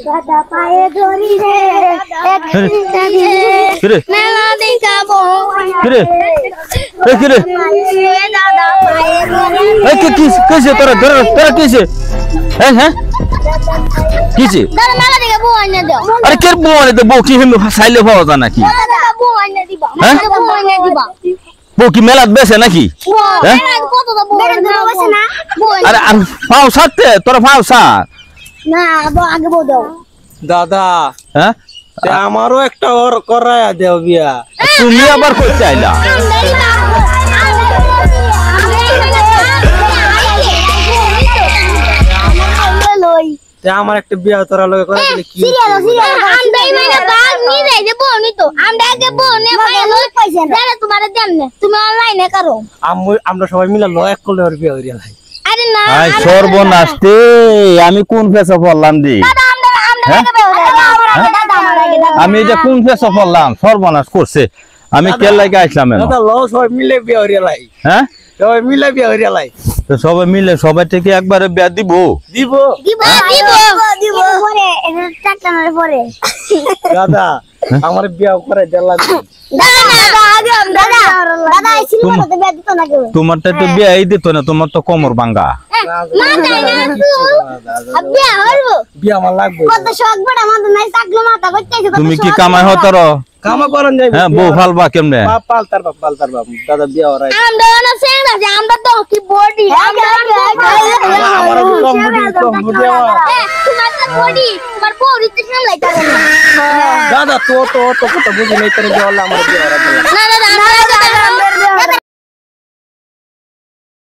দাদা পায়ে ধরি রে একটা দিন মেলা দেখাবো কিরে এ কিরে দাদা পায়ে ধরি এ কি কিছে তোরা কিছে হ্যাঁ হ্যাঁ কিছে দাদা মেলা দেখাবো আইনা দাও আরে কে বউ আনে তো বউ কি হিম সাইলে পাওয়া যায় নাকি দাদা বউ আইনা দিবা হ্যাঁ? বউ আইনা দিবা বউ কি মেলাত বেছে নাকি হ্যাঁ? মেলা কত তো বউ আইনা বসে না বউ আইনা আরে পাও সাথে তোরা পাও সাথ না আগে বউ দাও দাদা হ্যাঁ আমারও একটা ওর করায়া দেও বিয়া তুমি আবার কইতে আইলা আমার একটা বিয়া তোরা লগে করে দিলে কি আমরা সবাই মিলে লয় করলে ওর বিয়া হইয়া ভাই আই সর্বনাশ তে আমি কোন ফেসে পড়লাম দি আমি এটা কোন ফেসে পড়লাম সর্বনাশ করছে আমি কে লাগে আইছিলাম এনো দাদা ল সবাই মিলে বিয়া হইয়া লাই হ্যাঁ সবাই মিলে বিয়া হইয়া লাই তো সবাই মিলে সবাই থেকে একবারে বিয়া দিব দিব দাদা আমার বিয়া করে দেলা তোমারটা তো বিয়াই দিত না তোমার তো কোমর ভাঙা বিয়া আমার লাগবে তুমি কি কামাই হতর কামা করেন যাইবে হ্যাঁ বউ ফালবা কেমনে পালতার বাপ দাদা বিয়া হরাই আমার কম বুদ্ধি দাদা তো কত বুঝি নাই তোর বিয়া হলো আমার বিয়া হরাই